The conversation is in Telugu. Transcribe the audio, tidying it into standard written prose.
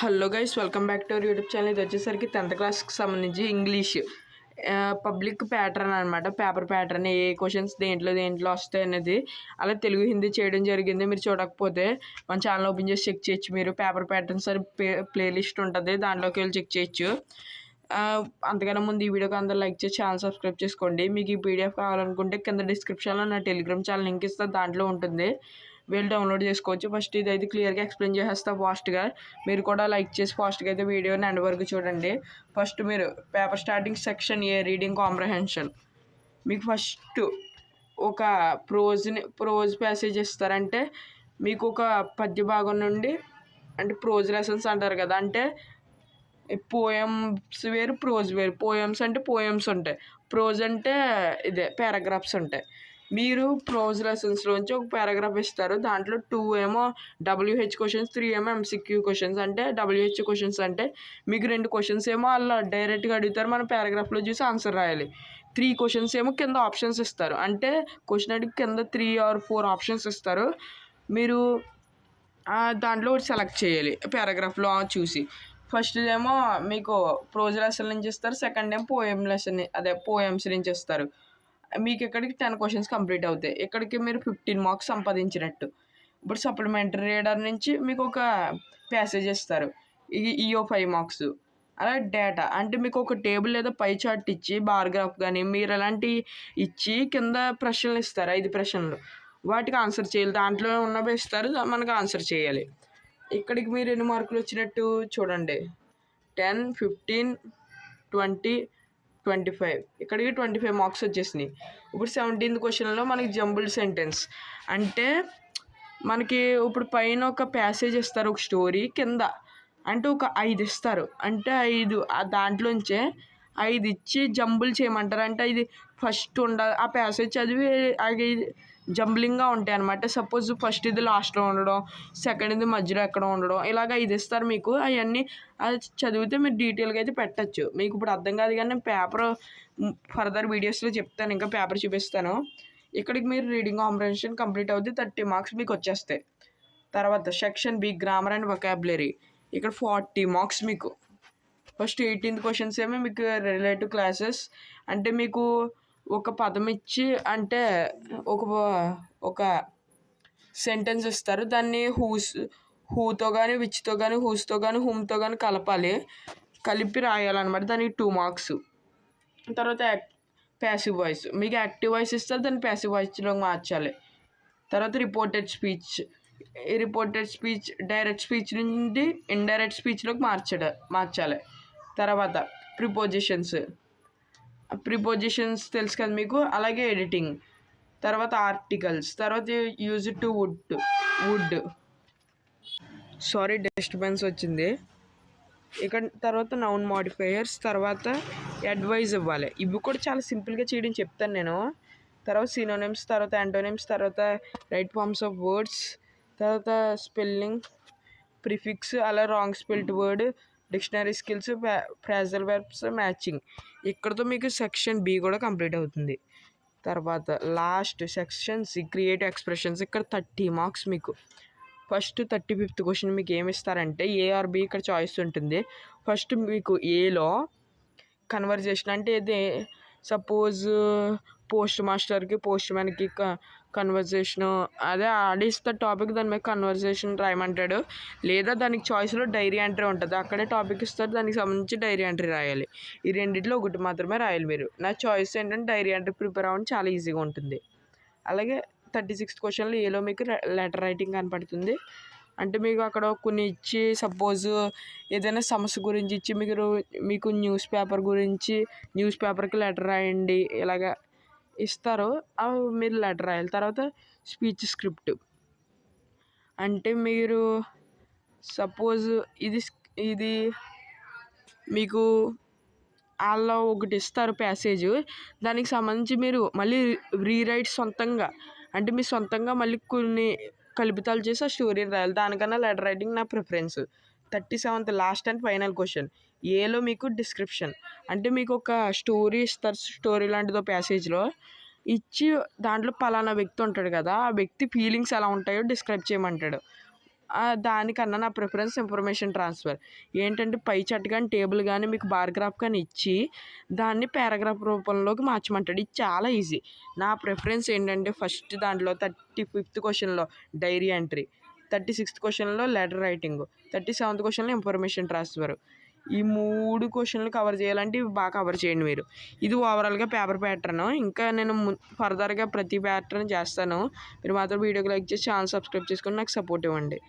Hello guys, welcome back to our YouTube channel. ఇది వచ్చేసరికి 10th క్లాస్కి సంబంధించి ఇంగ్లీష్ పబ్లిక్ ప్యాటర్న్ అనమాట. పేపర్ ప్యాటర్న్ ఏ క్వశ్చన్స్ దేంట్లో వస్తాయి అనేది అలా తెలుగు హిందీ చేయడం జరిగింది. మీరు చూడకపోతే మన ఛానల్ ఓపెన్ చేసి చెక్ చేయొచ్చు. మీరు పేపర్ ప్యాటర్న్స్ అని ప్లేలిస్ట్ ఉంటుంది, దాంట్లోకి వెళ్ళి చెక్ చేయొచ్చు. అంతకన్నా ముందు ఈ వీడియోకి అందరూ లైక్ చేసి ఛానల్ సబ్స్క్రైబ్ చేసుకోండి. మీకు ఈ పీడిఎఫ్ కావాలనుకుంటే కింద డిస్క్రిప్షన్లో నా టెలిగ్రామ్ ఛానల్ లింక్ ఇస్తే దాంట్లో ఉంటుంది, వీళ్ళు డౌన్లోడ్ చేసుకోవచ్చు. ఫస్ట్ ఇది అయితే క్లియర్గా ఎక్స్ప్లెయిన్ చేసేస్తా ఫాస్ట్గా. మీరు కూడా లైక్ చేసి ఫాస్ట్గా అయితే వీడియోని ఎండ్ వరకు చూడండి. ఫస్ట్ మీరు పేపర్ స్టార్టింగ్ సెక్షన్ ఏ రీడింగ్ కాంప్రహెన్షన్. మీకు ఫస్ట్ ఒక ప్రోజ్ ప్యాసేజ్ ఇస్తారంటే మీకు ఒక పద్య భాగం నుండి, అంటే ప్రోజ్ లెసన్స్ అంటారు కదా, అంటే పోయమ్స్ వేరు ప్రోజ్ వేరు. పోయమ్స్ అంటే పోయమ్స్ ఉంటాయి, ప్రోజ్ అంటే ఇదే పారాగ్రాఫ్స్ ఉంటాయి. మీరు ప్రోజ్ లెసన్స్లోంచి ఒక పారాగ్రాఫ్ ఇస్తారు, దాంట్లో 2 ఏమో WH క్వశ్చన్స్, 3 ఏమో MCQ క్వశ్చన్స్. అంటే WH క్వశ్చన్స్ అంటే మీకు 2 క్వశ్చన్స్ ఏమో అలా డైరెక్ట్గా అడుగుతారు, మనం పారాగ్రాఫ్లో చూసి ఆన్సర్ రాయాలి. 3 క్వశ్చన్స్ ఏమో కింద ఆప్షన్స్ ఇస్తారు, అంటే క్వశ్చన్ అడిగి కింద 3 or 4 ఆప్షన్స్ ఇస్తారు. మీరు దాంట్లో ఒకటి సెలెక్ట్ చేయాలి పారాగ్రాఫ్లో చూసి. ఫస్ట్ ఏమో మీకు ప్రోజ్ లెసన్ నుంచి ఇస్తారు, సెకండ్ ఏమో పోయం లెసన్ పోయమ్స్ నుంచి ఇస్తారు. మీకు ఇక్కడికి 10 క్వశ్చన్స్ కంప్లీట్ అవుతాయి. ఇక్కడికి మీరు 15 మార్క్స్ సంపాదించినట్టు. ఇప్పుడు సప్లిమెంటరీ రీడర్ నుంచి మీకు ఒక ప్యాసేజ్ ఇస్తారు, ఇయో 5 మార్క్స్. అలా డేటా అంటే మీకు ఒక టేబుల్ లేదా పై చార్ట్ ఇచ్చి బార్గ్రాఫ్ కానీ మీరు అలాంటివి ఇచ్చి కింద ప్రశ్నలు ఇస్తారు, 5 ప్రశ్నలు. వాటికి ఆన్సర్ చేయాలి, దాంట్లో ఉన్నవి ఇస్తారు, మనకు ఆన్సర్ చేయాలి. ఇక్కడికి మీరు ఎన్ని మార్కులు వచ్చినట్టు చూడండి, 10, 15, 20, 25. ఇక్కడికి 25 మార్క్స్ వచ్చేసినాయి. ఇప్పుడు 17th క్వశ్చన్లో మనకి జంబుల్ సెంటెన్స్ అంటే మనకి ఇప్పుడు పైన ఒక ప్యాసేజ్ ఇస్తారు, ఒక స్టోరీ కింద అంటే ఒక 5 ఇస్తారు, అంటే 5 దాంట్లోంచే 5 ఇచ్చి జంబుల్ చేయమంటారు. అంటే ఇది ఫస్ట్ ఉండాలి, ఆ ప్యాసేజ్ చదివి అవి జంబ్లింగ్గా ఉంటాయి అనమాట. సపోజ్ ఫస్ట్ ఇది లాస్ట్లో ఉండడం, సెకండ్ ఇది మధ్యలో ఎక్కడ ఉండడం, ఇలాగ 5 ఇస్తారు మీకు. అవన్నీ అది చదివితే మీరు డీటెయిల్గా అయితే పెట్టచ్చు. మీకు ఇప్పుడు అర్థం కాదు కానీ నేను పేపర్ ఫర్దర్ వీడియోస్లో చెప్తాను, ఇంకా పేపర్ చూపిస్తాను. ఇక్కడికి మీరు రీడింగ్ కాంప్రహెన్షన్ కంప్లీట్ అవుతుంది, 30 మార్క్స్ మీకు వచ్చేస్తాయి. తర్వాత section B grammar and vocabulary, ఇక్కడ 40 మార్క్స్ మీకు. ఫస్ట్ 18th క్వశ్చన్స్ ఏమో మీకు రిలేటివ్ క్లాసెస్, అంటే మీకు ఒక పదం ఇచ్చి అంటే ఒక సెంటెన్స్ ఇస్తారు, దాన్ని హూతో కానీ విచ్తో కానీ హూస్తో కానీ హూమ్తో కానీ కలిపి రాయాలన్నమాట, దానికి 2 మార్క్స్. తర్వాత ప్యాసివ్ వాయిస్, మీకు యాక్టివ్ వాయిస్ ఇస్తారు, దాన్ని ప్యాసివ్ వాయిస్లో మార్చాలి. తర్వాత రిపోర్టెడ్ స్పీచ్ డైరెక్ట్ స్పీచ్ నుండి ఇండైరెక్ట్ స్పీచ్లోకి మార్చాలి. తర్వాత ప్రిపోజిషన్స్ తెలుసు కదా మీకు, అలాగే ఎడిటింగ్. తర్వాత ఆర్టికల్స్, తర్వాత యూజ్ టు వుడ్ డిస్టర్బెన్స్ వచ్చింది ఇక్కడ. తర్వాత నౌన్ మోడిఫైయర్స్, తర్వాత అడ్వైజ్ ఇవ్వాలి. ఇవి కూడా చాలా సింపుల్గా చేయడం చెప్తాను నేను. తర్వాత సినోనిమ్స్, తర్వాత యాంటోనిమ్స్, తర్వాత రైట్ ఫార్మ్స్ ఆఫ్ వర్డ్స్, తర్వాత స్పెల్లింగ్, ప్రిఫిక్స్, అలా wrong spelled word, dictionary skills, phrasal verbs, matching. ఇక్కడతో మీకు సెక్షన్ బి కూడా కంప్లీట్ అవుతుంది. తర్వాత last section C creative expressions, ఇక్కడ 30 మార్క్స్ మీకు. ఫస్ట్ 35th క్వశ్చన్ మీకు ఏమి ఇస్తారంటే ఏ ఆర్ బి, ఇక్కడ చాయిస్ ఉంటుంది. ఫస్ట్ మీకు ఏలో కన్వర్జేషన్ అంటే ఇది సపోజ్ పోస్ట్ మాస్టర్కి పోస్ట్ మ్యాన్కి కన్వర్జేషను, అదే ఆడిస్తే టాపిక్ దాని మీద కన్వర్జేషన్ రాయమంటాడు. లేదా దానికి చాయిస్లో డైరీ ఎంట్రీ ఉంటుంది, అక్కడే టాపిక్ ఇస్తారు, దానికి సంబంధించి డైరీ ఎంట్రీ రాయాలి. ఈ రెండింటిలో ఒకటి మాత్రమే రాయాలి మీరు. నా చాయిస్ ఏంటంటే డైరీ ఎంట్రీ ప్రిపేర్ అవ్వడం చాలా ఈజీగా ఉంటుంది. అలాగే 36th క్వశ్చన్లో ఏలో మీకు లెటర్ రైటింగ్ కనపడుతుంది, అంటే మీకు అక్కడ కొన్ని ఇచ్చి సపోజ్ ఏదైనా సమస్య గురించి ఇచ్చి మీకు న్యూస్ పేపర్కి లెటర్ రాయండి ఇలాగా ఇస్తారు, మీరు లెటర్ రాయాలి. తర్వాత స్పీచ్ స్క్రిప్ట్, అంటే మీరు సపోజ్ ఇది మీకు వాళ్ళు ఒకటి ఇస్తారు ప్యాసేజ్, దానికి సంబంధించి మీరు మళ్ళీ రీరైట్ సొంతంగా, అంటే మీ సొంతంగా మళ్ళీ కొన్ని కల్పితాలు చేసి ఆ స్టోరీని రాయాలి. దానికన్నా లెటర్ రైటింగ్ నా preference. 37th last and final question ఏలో మీకు డిస్క్రిప్షన్, అంటే మీకు ఒక స్టోరీ ఇస్తారు, స్టోరీ లాంటిదో ప్యాసేజ్లో ఇచ్చి దాంట్లో పలానా వ్యక్తి ఉంటాడు కదా, ఆ వ్యక్తి ఫీలింగ్స్ ఎలా ఉంటాయో డిస్క్రైబ్ చేయమంటాడు. దానికన్నా నా ప్రిఫరెన్స్ ఇన్ఫర్మేషన్ ట్రాన్స్ఫర్. ఏంటంటే పై చార్ట్ కానీ, టేబుల్ కానీ, మీకు బార్ గ్రాఫ్ కానీ ఇచ్చి దాన్ని పారాగ్రాఫ్ రూపంలోకి మార్చమంటాడు. ఇది చాలా ఈజీ. నా ప్రిఫరెన్స్ ఏంటంటే ఫస్ట్ దాంట్లో 35th క్వశ్చన్‌లో డైరీ ఎంట్రీ, 36th క్వశ్చన్‌లో లెటర్ రైటింగు, 37th క్వశ్చన్‌లో ఇన్ఫర్మేషన్ ట్రాన్స్ఫర్. ఈ 3 క్వశ్చన్లు కవర్ చేయాలంటే ఇవి బాగా కవర్ చేయండి మీరు. ఇది ఓవరాల్‌గా పేపర్ ప్యాటర్ను. ఇంకా నేను ఫర్దర్‌గా ప్రతి ప్యాటర్న్ చేస్తాను. మీరు మాత్రం వీడియోకి లైక్ చేసి ఛానల్ సబ్స్క్రైబ్ చేసుకొని నాకు సపోర్ట్ ఇవ్వండి.